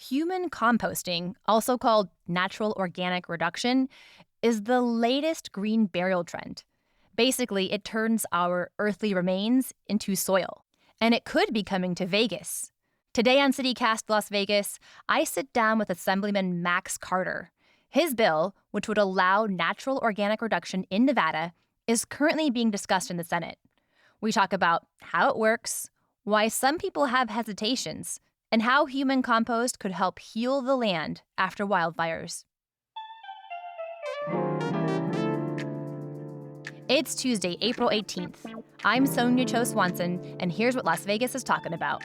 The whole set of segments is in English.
Human composting, also called natural organic reduction, is the latest green burial trend. Basically, it turns our earthly remains into soil. And it could be coming to Vegas. Today on CityCast Las Vegas, I sit down with Assemblyman Max Carter. His bill, which would allow natural organic reduction in Nevada, is currently being discussed in the Senate. We talk about how it works, why some people have hesitations, and how human compost could help heal the land after wildfires. It's Tuesday, April 18th. I'm Sonia Cho Swanson, and here's what Las Vegas is talking about.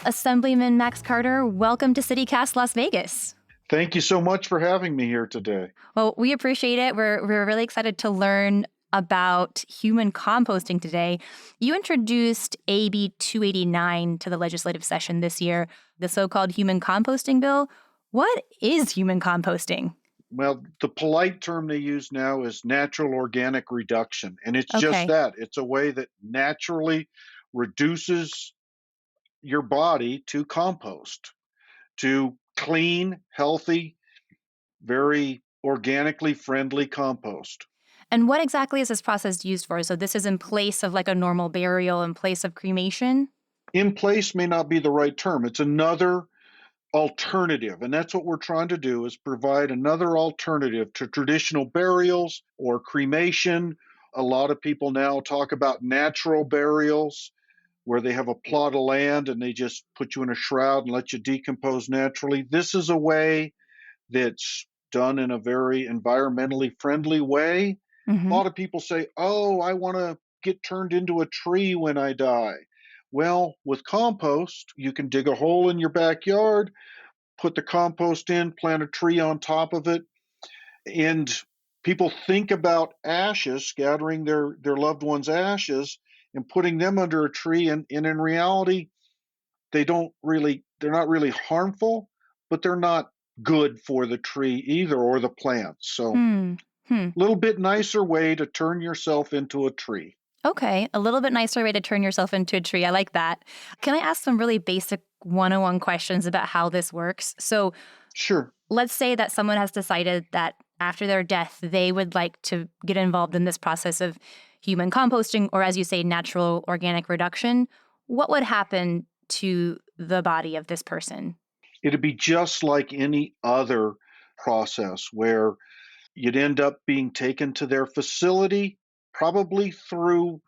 Assemblyman Max Carter, welcome to CityCast Las Vegas. Thank you so much for having me here today. Well, we appreciate it. We're really excited to learn about human composting today. You introduced AB 289 to the legislative session this year, the so-called human composting bill. What is human composting? Well, the polite term they use now is natural organic reduction. And it's Okay. just that. It's a way that naturally reduces your body to compost, to clean, healthy, very organically friendly compost. And what exactly is this process used for? So this is in place of like a normal burial, in place of cremation? In place may not be the right term. It's another alternative. And that's what we're trying to do, is provide another alternative to traditional burials or cremation. A lot of people now talk about natural burials, where they have a plot of land and they just put you in a shroud and let you decompose naturally. This is a way that's done in a very environmentally friendly way. A lot of people say, oh, I want to get turned into a tree when I die. Well, with compost, you can dig a hole in your backyard, put the compost in, plant a tree on top of it. And people think about ashes, scattering their loved one's ashes and putting them under a tree. And in reality, they're not really harmful, but they're not good for the tree either, or the plant. So a little bit nicer way to turn yourself into a tree. Okay, a little bit nicer way to turn yourself into a tree. I like that. Can I ask some really basic 101 questions about how this works? So Sure. let's say that someone has decided that after their death, they would like to get involved in this process of human composting, or as you say, natural organic reduction. What would happen to the body of this person? It'd be just like any other process where you'd end up being taken to their facility, probably through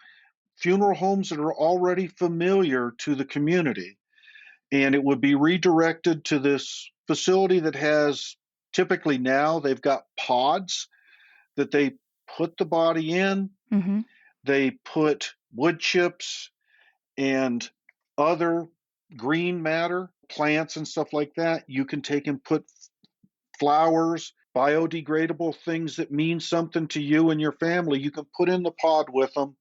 funeral homes that are already familiar to the community. And it would be redirected to this facility that has, typically now, they've got pods that they put the body in. They put wood chips and other green matter, plants and stuff like that. You can take and put flowers, biodegradable things that mean something to you and your family. You can put in the pod with them.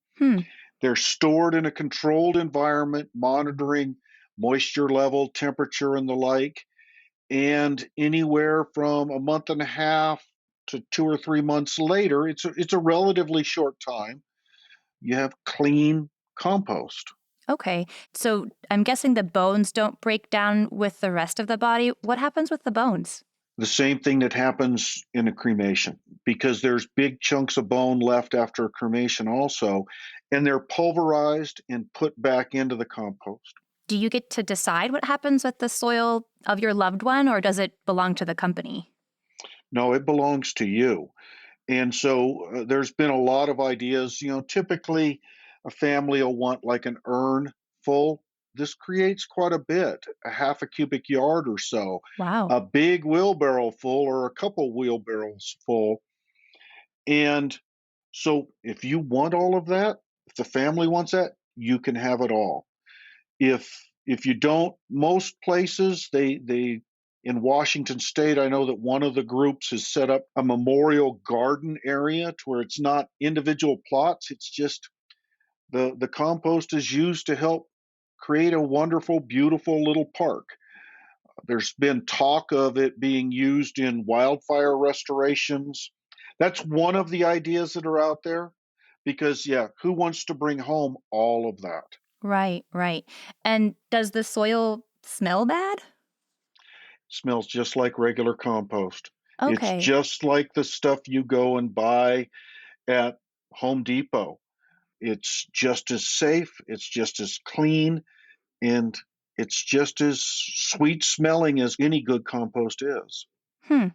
They're stored in a controlled environment, monitoring moisture level, temperature, and the like. And anywhere from a month and a half to 2 or 3 months later, it's a relatively short time, you have clean compost. Okay, so I'm guessing the bones don't break down with the rest of the body. What happens with the bones? The same thing that happens in a cremation, because there's big chunks of bone left after a cremation also, and they're pulverized and put back into the compost. Do you get to decide what happens with the soil of your loved one, or does it belong to the company? No, it belongs to you. And so there's been a lot of ideas. Typically a family will want like an urn full. This creates quite a bit, a half a cubic yard or so. Wow. A big wheelbarrow full or a couple wheelbarrows full. And so if you want all of that, if the family wants that, you can have it all. If you don't, most places they in Washington State, I know that one of the groups has set up a memorial garden area to where it's not individual plots. It's just the compost is used to help create a wonderful, beautiful little park. There's been talk of it being used in wildfire restorations. That's one of the ideas that are out there because, yeah, who wants to bring home all of that? Right, right. And does the soil smell bad? Smells just like regular compost. It's Okay. just like the stuff you go and buy at Home Depot. It's just as safe, it's just as clean, and it's just as sweet smelling as any good compost is. Hmm.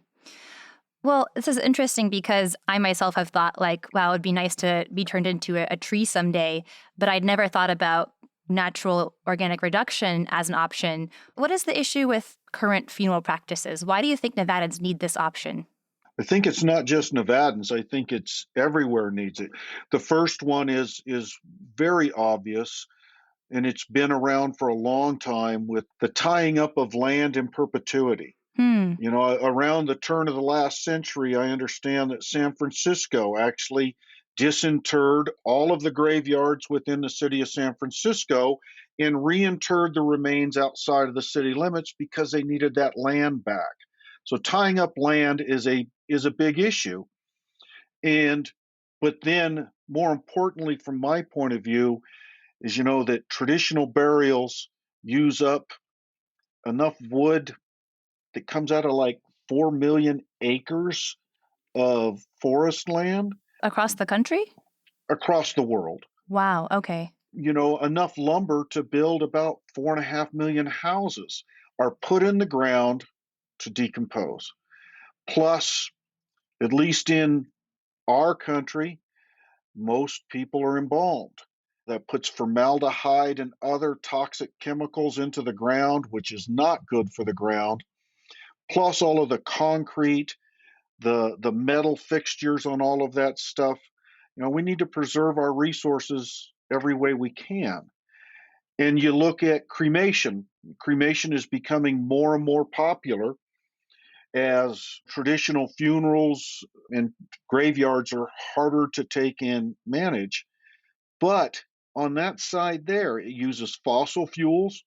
Well, this is interesting because I myself have thought, like, wow, it'd be nice to be turned into a tree someday, but I'd never thought about natural organic reduction as an option. What is the issue with current funeral practices? Why do you think Nevadans need this option? I think it's not just Nevadans. I think it's everywhere needs it. The first one is very obvious, and it's been around for a long time with the tying up of land in perpetuity. Hmm. You know, around the turn of the last century, I understand that San Francisco actually disinterred all of the graveyards within the city of San Francisco and reinterred the remains outside of the city limits because they needed that land back. So tying up land is a big issue. And but then more importantly from my point of view is that traditional burials use up enough wood that comes out of like 4 million acres of forest land Across the country? across the world. Wow. Okay. Enough lumber to build about 4.5 million houses are put in the ground to decompose. Plus, at least in our country, most people are embalmed. That puts formaldehyde and other toxic chemicals into the ground, which is not good for the ground. Plus, all of the concrete, the metal fixtures on all of that stuff. We need to preserve our resources every way we can. And you look at cremation. Cremation is becoming more and more popular as traditional funerals and graveyards are harder to take and manage. But on that side there, it uses fossil fuels,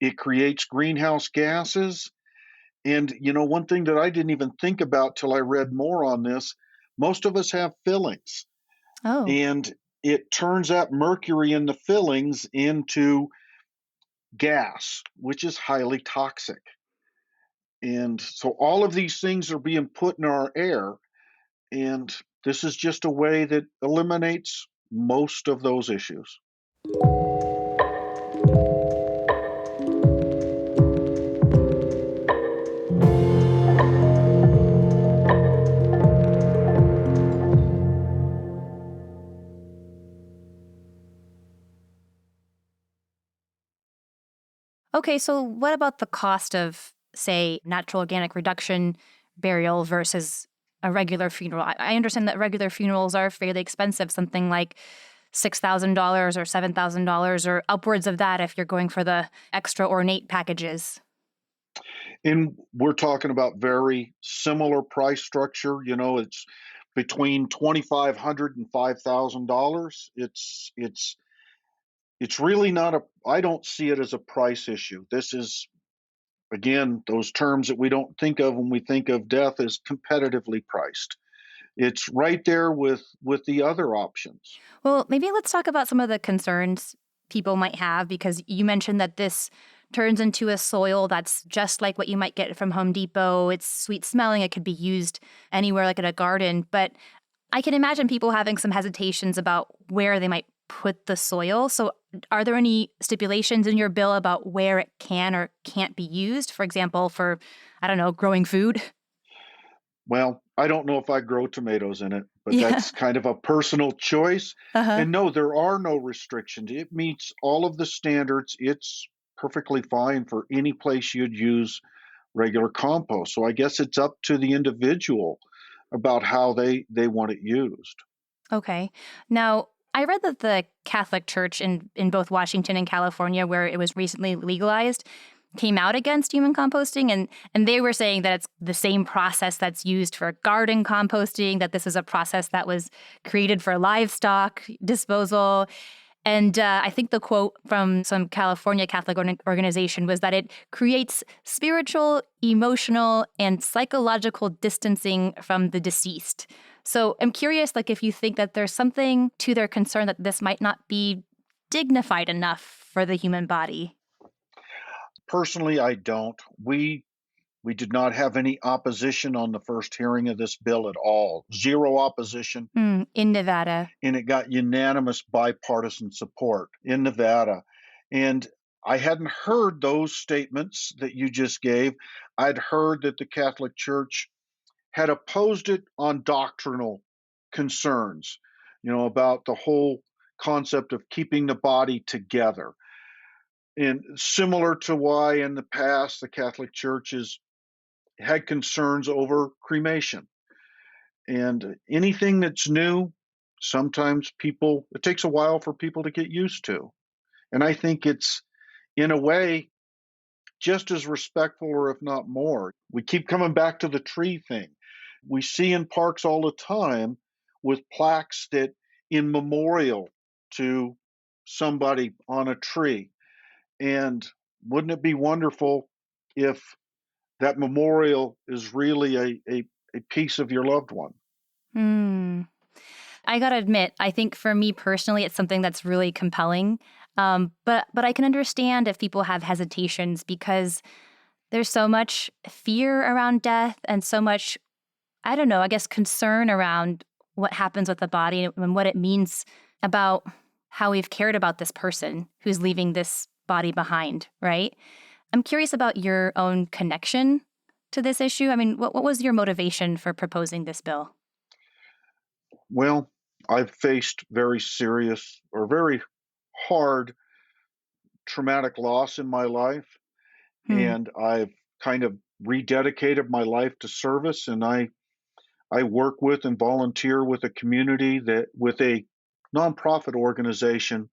it creates greenhouse gases. And one thing that I didn't even think about till I read more on this, most of us have fillings, Oh, and it turns that mercury in the fillings into gas, which is highly toxic. And so all of these things are being put in our air, and this is just a way that eliminates most of those issues. okay. So, what about the cost of, say, natural organic reduction burial versus a regular funeral? I understand that regular funerals are fairly expensive, something like $6,000 or $7,000 or upwards of that if you're going for the extra ornate packages. And we're talking about very similar price structure. It's between 2,500 and $5,000. It's really not a. I don't see it as a price issue. This is again those terms that we don't think of when we think of death as competitively priced. It's right there with the other options. Well, maybe let's talk about some of the concerns people might have because you mentioned that this turns into a soil that's just like what you might get from Home Depot. It's sweet smelling. It could be used anywhere, like in a garden. But I can imagine people having some hesitations about where they might put the soil. So, are there any stipulations in your bill about where it can or can't be used? For example, for, I don't know, growing food? Well, I don't know if I grow tomatoes in it, but Yeah. that's kind of a personal choice. Uh huh. And no, there are no restrictions. It meets all of the standards. It's perfectly fine for any place you'd use regular compost. So I guess it's up to the individual about how they want it used. Okay. Now, I read that the Catholic Church in both Washington and California, where it was recently legalized, came out against human composting and they were saying that it's the same process that's used for garden composting, that this is a process that was created for livestock disposal. And I think the quote from some California Catholic organization was that it creates spiritual, emotional, and psychological distancing from the deceased. So I'm curious, like, if you think that there's something to their concern that this might not be dignified enough for the human body. Personally, I don't. We did not have any opposition on the first hearing of this bill at all. Zero opposition, In Nevada. and it got unanimous bipartisan support in Nevada. And I hadn't heard those statements that you just gave. I'd heard that the Catholic Church had opposed it on doctrinal concerns, about the whole concept of keeping the body together. And similar to why in the past the Catholic Church has had concerns over cremation. And anything that's new, sometimes it takes a while for people to get used to. And I think it's, in a way, just as respectful, or if not more. We keep coming back to the tree thing. We see in parks all the time with plaques that in memorial to somebody on a tree. And wouldn't it be wonderful if that memorial is really a piece of your loved one? Hmm. I gotta admit, I think for me personally, it's something that's really compelling. But I can understand if people have hesitations because there's so much fear around death and so much, I don't know, I guess concern around what happens with the body and what it means about how we've cared about this person who's leaving this body behind, right? I'm curious about your own connection to this issue. I mean, what was your motivation for proposing this bill? Well, I've faced very serious or very hard traumatic loss in my life, Hmm. and I've kind of rededicated my life to service. And I work with and volunteer with a community that with a nonprofit organization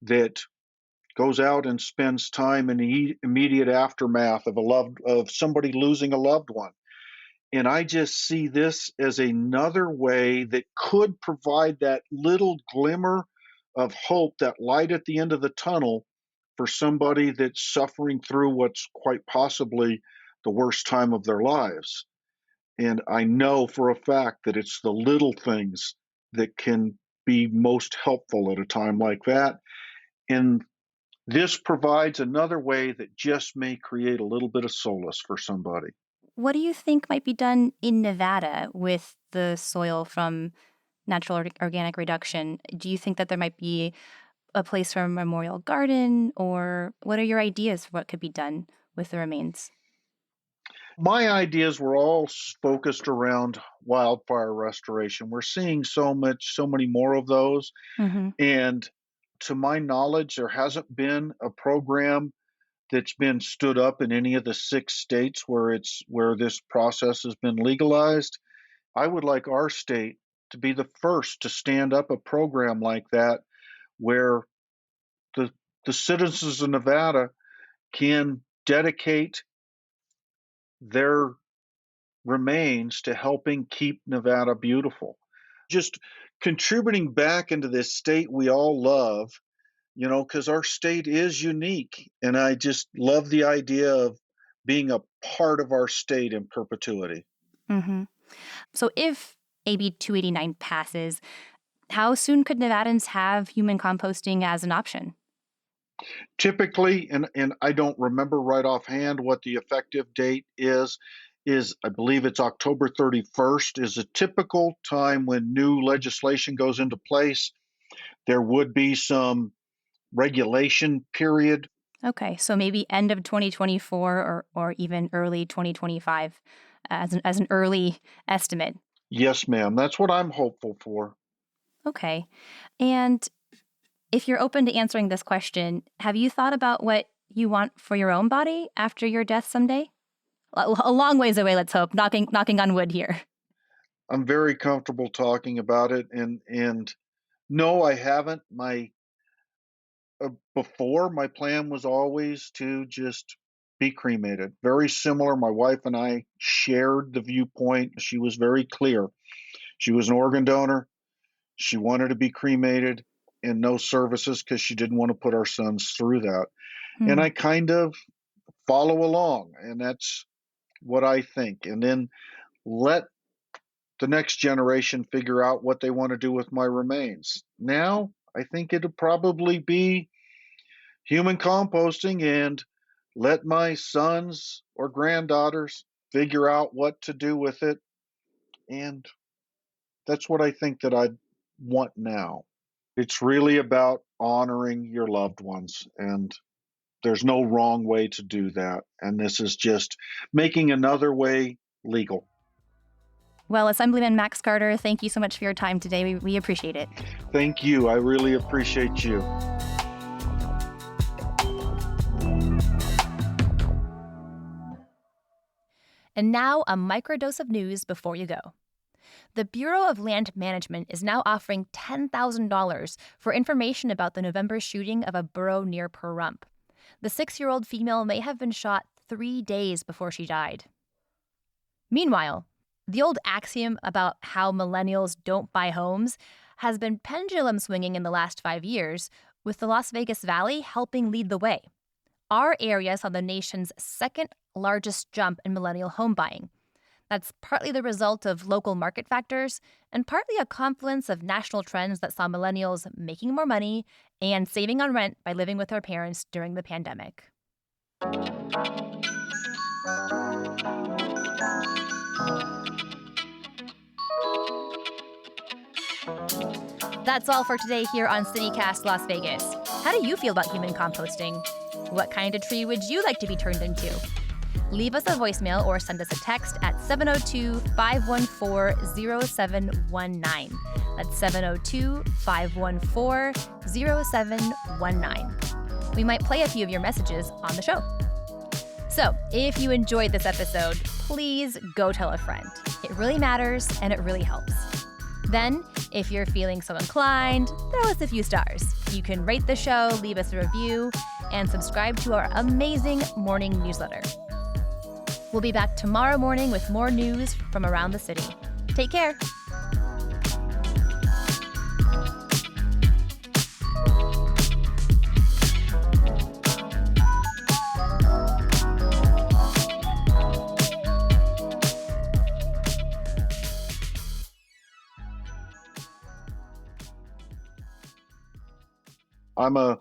that goes out and spends time in the immediate aftermath of somebody losing a loved one. And I just see this as another way that could provide that little glimmer of hope, that light at the end of the tunnel for somebody that's suffering through what's quite possibly the worst time of their lives. And I know for a fact that it's the little things that can be most helpful at a time like that. And this provides another way that just may create a little bit of solace for somebody. What do you think might be done in Nevada with the soil from natural organic reduction? Do you think that there might be a place for a memorial garden, or what are your ideas for what could be done with the remains? My ideas were all focused around wildfire restoration. We're seeing so many more of those. Hmm. And to my knowledge, there hasn't been a program that's been stood up in any of the 6 states where this process has been legalized. I would like our state to be the first to stand up a program like that where the the citizens of Nevada can dedicate their remains to helping keep Nevada beautiful. Just contributing back into this state we all love, because our state is unique. And I just love the idea of being a part of our state in perpetuity. Hmm. So if AB 289 passes, how soon could Nevadans have human composting as an option? Typically, and I don't remember right offhand what the effective date is I believe it's October 31st is a typical time when new legislation goes into place. There would be some regulation period. Okay, so maybe end of 2024 or even early 2025 as an early estimate. Yes, ma'am. That's what I'm hopeful for. Okay. And if you're open to answering this question, have you thought about what you want for your own body after your death someday? A long ways away, let's hope. Knocking on wood here. I'm very comfortable talking about it, and no, I haven't. Before, my plan was always to just be cremated. Very similar. My wife and I shared the viewpoint. She was very clear. She was an organ donor. She wanted to be cremated. and no services because she didn't want to put our sons through that. And Hmm. I kind of follow along, and that's what I think. And then let the next generation figure out what they want to do with my remains. Now, I think it'll probably be human composting and let my sons or granddaughters figure out what to do with it. And that's what I think that I want now. It's really about honoring your loved ones, and there's no wrong way to do that. And this is just making another way legal. Well, Assemblyman Max Carter, thank you so much for your time today. We appreciate it. Thank you. I really appreciate you. And now, a microdose of news before you go. The Bureau of Land Management is now offering $10,000 for information about the November shooting of a burro near Pahrump. The 6-year-old female may have been shot 3 days before she died. Meanwhile, the old axiom about how millennials don't buy homes has been pendulum swinging in the last 5 years, with the Las Vegas Valley helping lead the way. Our area saw the nation's second largest jump in millennial home buying. That's partly the result of local market factors and partly a confluence of national trends that saw millennials making more money and saving on rent by living with their parents during the pandemic. That's all for today here on CityCast Las Vegas. How do you feel about human composting? What kind of tree would you like to be turned into? Leave us a voicemail or send us a text at 702-514-0719. That's 702-514-0719. We might play a few of your messages on the show. So, if you enjoyed this episode, please go tell a friend. It really matters and it really helps. Then, if you're feeling so inclined, throw us a few stars. You can rate the show, leave us a review, and subscribe to our amazing morning newsletter. We'll be back tomorrow morning with more news from around the city. Take care. I'm a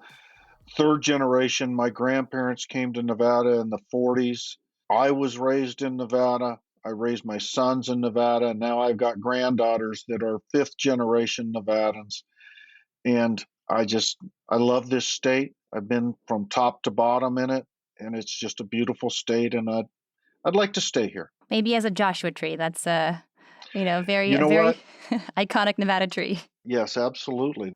third generation. My grandparents came to Nevada in the 40s. I was raised in Nevada. I raised my sons in Nevada. And now I've got granddaughters that are fifth generation Nevadans. And I love this state. I've been from top to bottom in it. And it's just a beautiful state. And I'd like to stay here. Maybe as a Joshua tree. That's You a know very what? iconic Nevada tree. Yes, absolutely.